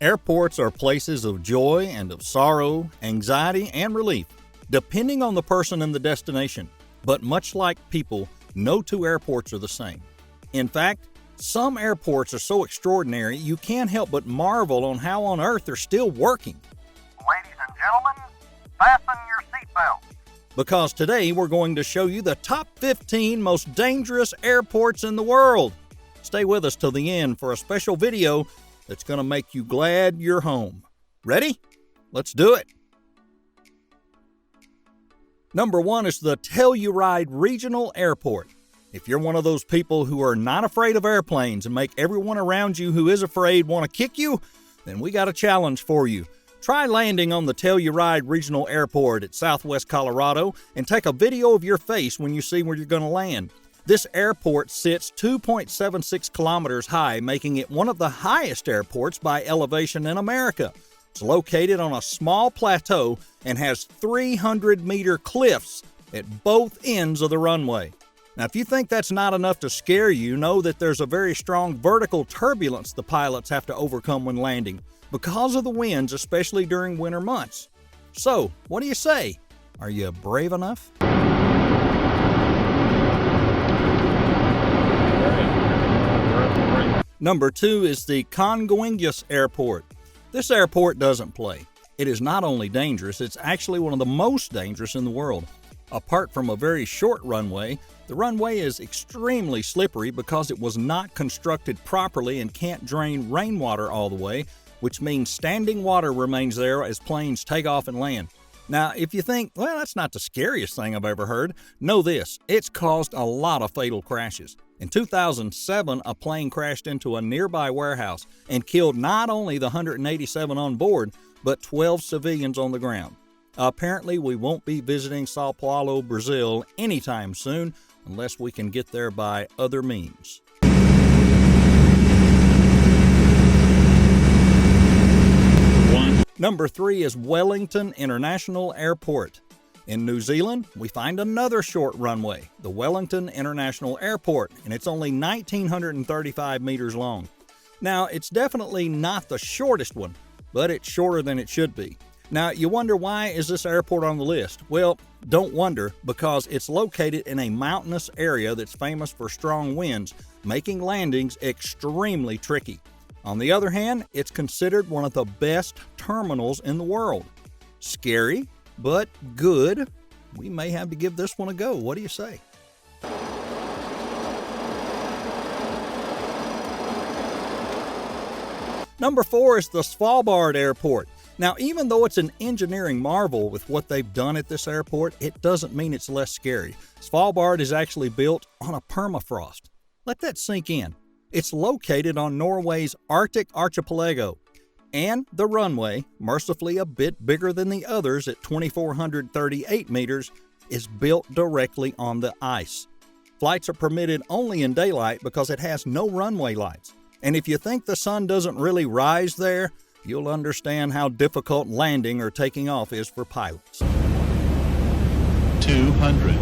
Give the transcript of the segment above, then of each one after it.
Airports are places of joy and of sorrow, anxiety and relief, depending on the person and the destination. But much like people, no two airports are the same. In fact, some airports are so extraordinary you can't help but marvel on how on earth they're still working. Ladies and gentlemen, fasten your seatbelts. Because today we're going to show you the top 15 most dangerous airports in the world. Stay with us till the end for a special video that's going to make you glad you're home. Ready? Let's do it. Number 1 is the Telluride Regional Airport. If you're one of those people who are not afraid of airplanes and make everyone around you who is afraid want to kick you, then we got a challenge for you. Try landing on the Telluride Regional Airport at Southwest Colorado and take a video of your face when you see where you're going to land. This airport sits 2.76 kilometers high, making it one of the highest airports by elevation in America. It's located on a small plateau and has 300-meter cliffs at both ends of the runway. Now, if you think that's not enough to scare you, know that there's a very strong vertical turbulence the pilots have to overcome when landing because of the winds, especially during winter months. So, what do you say? Are you brave enough? Number 2 is the Congonhas Airport. This airport doesn't play. It is not only dangerous, it's actually one of the most dangerous in the world. Apart from a very short runway, the runway is extremely slippery because it was not constructed properly and can't drain rainwater all the way, which means standing water remains there as planes take off and land. Now, if you think, well, that's not the scariest thing I've ever heard, know this, it's caused a lot of fatal crashes. In 2007, a plane crashed into a nearby warehouse and killed not only the 187 on board, but 12 civilians on the ground. Apparently, we won't be visiting Sao Paulo, Brazil anytime soon unless we can get there by other means. Number 3 is Wellington International Airport. In New Zealand, we find another short runway, the Wellington International Airport, and it's only 1,935 meters long. Now, it's definitely not the shortest one, but it's shorter than it should be. Now, you wonder why is this airport on the list? Well, don't wonder, because it's located in a mountainous area that's famous for strong winds, making landings extremely tricky. On the other hand, it's considered one of the best terminals in the world. Scary, but good. We may have to give this one a go. What do you say? Number 4 is the Svalbard Airport. Now, even though it's an engineering marvel with what they've done at this airport, it doesn't mean it's less scary. Svalbard is actually built on a permafrost. Let that sink in. It's located on Norway's Arctic archipelago, and the runway, mercifully a bit bigger than the others at 2,438 meters, is built directly on the ice. Flights are permitted only in daylight because it has no runway lights. And if you think the sun doesn't really rise there, you'll understand how difficult landing or taking off is for pilots. 200.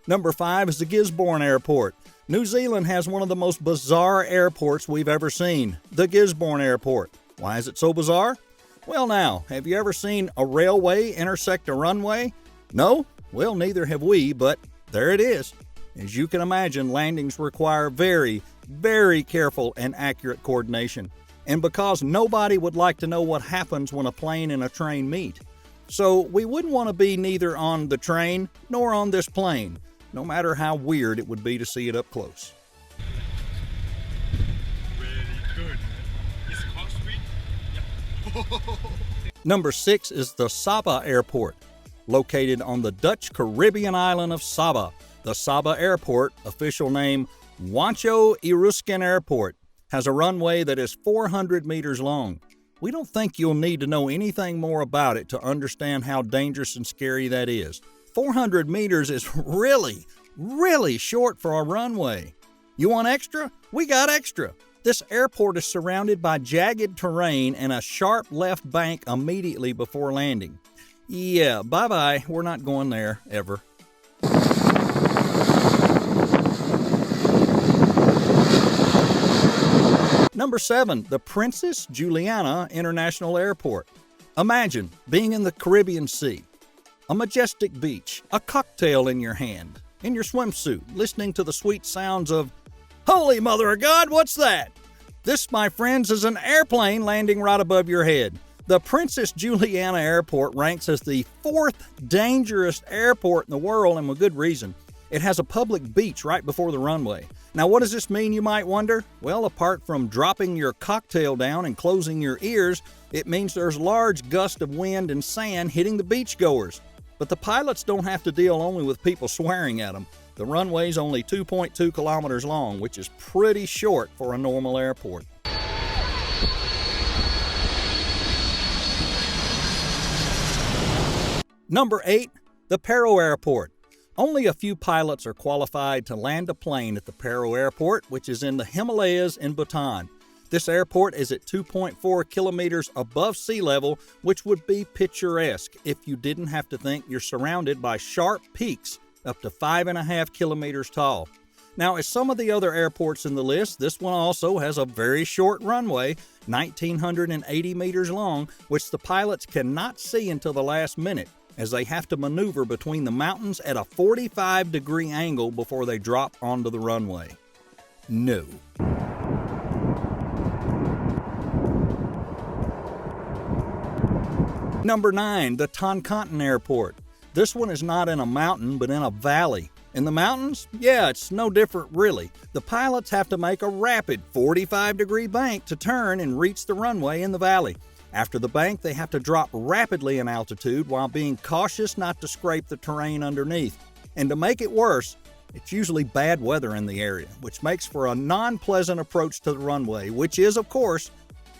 Number 5 is the Gisborne Airport. New Zealand has one of the most bizarre airports we've ever seen, the Gisborne Airport. Why is it so bizarre? Well now, have you ever seen a railway intersect a runway? No? Well, neither have we, but there it is. As you can imagine, landings require very, very careful and accurate coordination. And because nobody would like to know what happens when a plane and a train meet. So we wouldn't want to be neither on the train nor on this plane, no matter how weird it would be to see it up close. Very good. Is it close to me? Number 6 is the Saba Airport. Located on the Dutch Caribbean island of Saba, the Saba Airport, official name Wancho Iruskin Airport, has a runway that is 400 meters long. We don't think you'll need to know anything more about it to understand how dangerous and scary that is. 400 meters is really, really short for a runway. You want extra? We got extra. This airport is surrounded by jagged terrain and a sharp left bank immediately before landing. Yeah, bye-bye. We're not going there, ever. Number 7, the Princess Juliana International Airport. Imagine being in the Caribbean Sea, a majestic beach, a cocktail in your hand, in your swimsuit, listening to the sweet sounds of, "Holy Mother of God, what's that?" This, my friends, is an airplane landing right above your head. The Princess Juliana Airport ranks as the 4th dangerous airport in the world, and with good reason. It has a public beach right before the runway. Now, what does this mean, you might wonder? Well, apart from dropping your cocktail down and closing your ears, it means there's large gusts of wind and sand hitting the beachgoers. But the pilots don't have to deal only with people swearing at them. The runway's only 2.2 kilometers long, which is pretty short for a normal airport. Number 8, the Paro Airport. Only a few pilots are qualified to land a plane at the Paro Airport, which is in the Himalayas in Bhutan. This airport is at 2.4 kilometers above sea level, which would be picturesque if you didn't have to think you're surrounded by sharp peaks up to 5.5 kilometers tall. Now, as some of the other airports in the list, this one also has a very short runway, 1,980 meters long, which the pilots cannot see until the last minute, as they have to maneuver between the mountains at a 45-degree angle before they drop onto the runway. No. Number 9, the Toncontin Airport. This one is not in a mountain, but in a valley. In the mountains? Yeah, it's no different really. The pilots have to make a rapid 45-degree bank to turn and reach the runway in the valley. After the bank, they have to drop rapidly in altitude while being cautious not to scrape the terrain underneath. And to make it worse, it's usually bad weather in the area, which makes for a non-pleasant approach to the runway, which is, of course,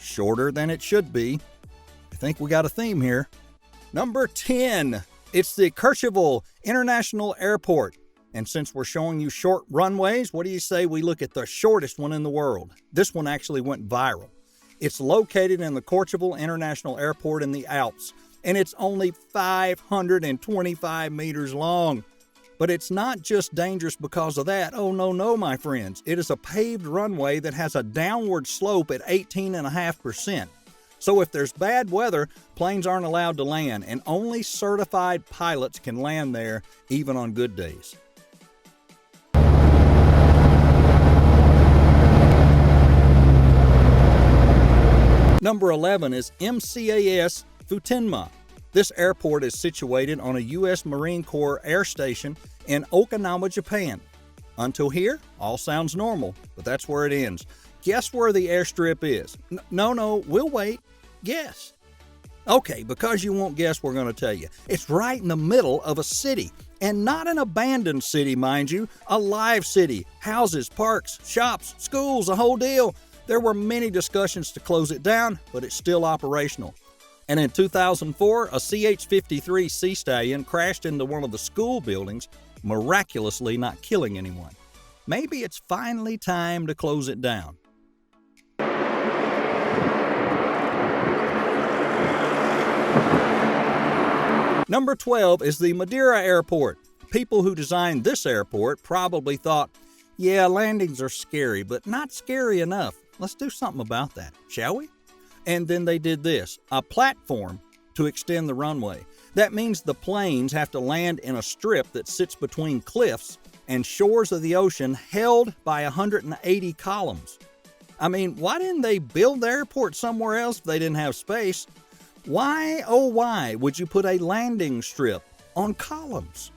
shorter than it should be. I think we got a theme here. Number 10, it's the Courchevel International Airport. And since we're showing you short runways, what do you say we look at the shortest one in the world? This one actually went viral. It's located in the Courchevel International Airport in the Alps, and it's only 525 meters long. But it's not just dangerous because of that. Oh, no, my friends. It is a paved runway that has a downward slope at 18.5%. So if there's bad weather, planes aren't allowed to land, and only certified pilots can land there, even on good days. Number 11 is MCAS Futenma. This airport is situated on a U.S. Marine Corps Air Station in Okinawa, Japan. Until here, all sounds normal, but that's where it ends. Guess where the airstrip is? No, we'll wait. Guess. Okay, because you won't guess, we're going to tell you. It's right in the middle of a city, and not an abandoned city, mind you, a live city. Houses, parks, shops, schools, a whole deal. There were many discussions to close it down, but it's still operational. And in 2004, a CH-53 Sea Stallion crashed into one of the school buildings, miraculously not killing anyone. Maybe it's finally time to close it down. Number 12 is the Madeira Airport. People who designed this airport probably thought, yeah, landings are scary, but not scary enough. Let's do something about that, shall we? And then they did this, a platform to extend the runway. That means the planes have to land in a strip that sits between cliffs and shores of the ocean, held by 180 columns. I mean, why didn't they build the airport somewhere else if they didn't have space? Why, oh why, would you put a landing strip on columns?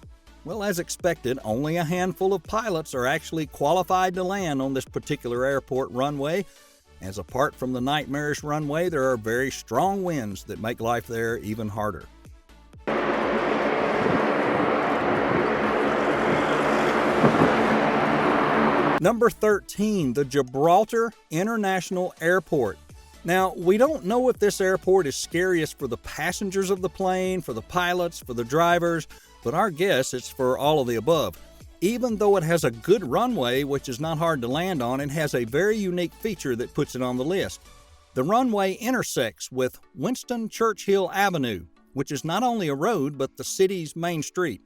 Well, as expected, only a handful of pilots are actually qualified to land on this particular airport runway, as apart from the nightmarish runway, there are very strong winds that make life there even harder. Number 13, the Gibraltar International Airport. Now, we don't know if this airport is scariest for the passengers of the plane, for the pilots, for the drivers, but our guess is for all of the above. Even though it has a good runway, which is not hard to land on, it has a very unique feature that puts it on the list. The runway intersects with Winston Churchill Avenue, which is not only a road, but the city's main street.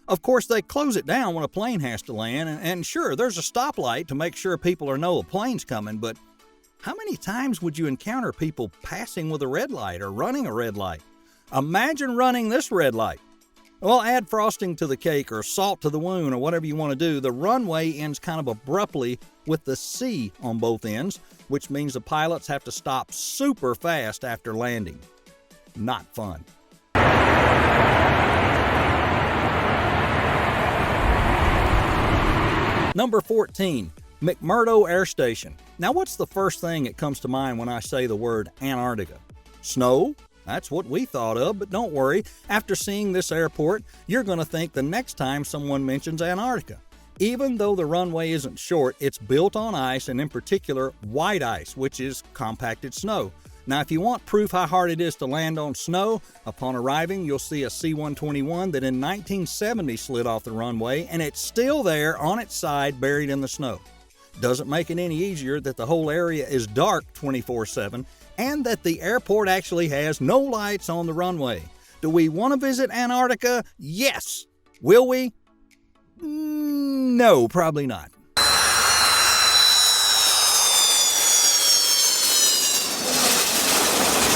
Of course, they close it down when a plane has to land, and sure, there's a stoplight to make sure people know a plane's coming, but How many times would you encounter people passing with a red light or running a red light? Imagine running this red light. Well, add frosting to the cake or salt to the wound or whatever you want to do. The runway ends kind of abruptly with the C on both ends, which means the pilots have to stop super fast after landing. Not fun. Number 14, McMurdo Air Station. Now, what's the first thing that comes to mind when I say the word Antarctica? Snow? That's what we thought of, but don't worry. After seeing this airport, you're going to think the next time someone mentions Antarctica. Even though the runway isn't short, it's built on ice, and in particular, white ice, which is compacted snow. Now, if you want proof how hard it is to land on snow, upon arriving, you'll see a C-121 that in 1970 slid off the runway, and it's still there on its side, buried in the snow. Doesn't make it any easier that the whole area is dark 24/7, and that the airport actually has no lights on the runway. Do we want to visit Antarctica? Yes. Will we? No, probably not.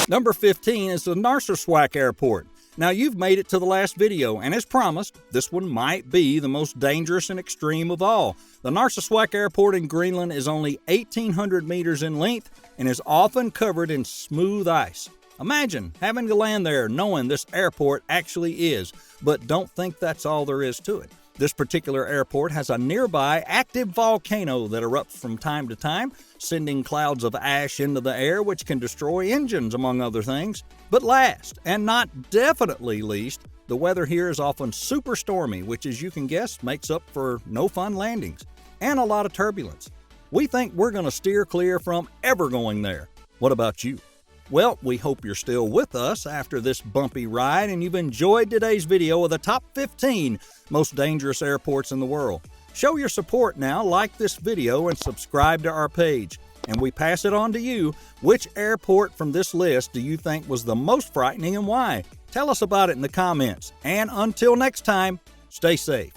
Number 15 is the Narsarsuaq Airport. Now, you've made it to the last video, and as promised, this one might be the most dangerous and extreme of all. The Narsarsuaq Airport in Greenland is only 1,800 meters in length and is often covered in smooth ice. Imagine having to land there knowing this airport actually is, but don't think that's all there is to it. This particular airport has a nearby active volcano that erupts from time to time, sending clouds of ash into the air which can destroy engines, among other things. But last, and not definitely least, the weather here is often super stormy, which, as you can guess, makes up for no fun landings and a lot of turbulence. We think we're going to steer clear from ever going there. What about you? Well, we hope you're still with us after this bumpy ride and you've enjoyed today's video of the top 15 most dangerous airports in the world. Show your support now, like this video, and subscribe to our page. And we pass it on to you. Which airport from this list do you think was the most frightening and why? Tell us about it in the comments. And until next time, stay safe.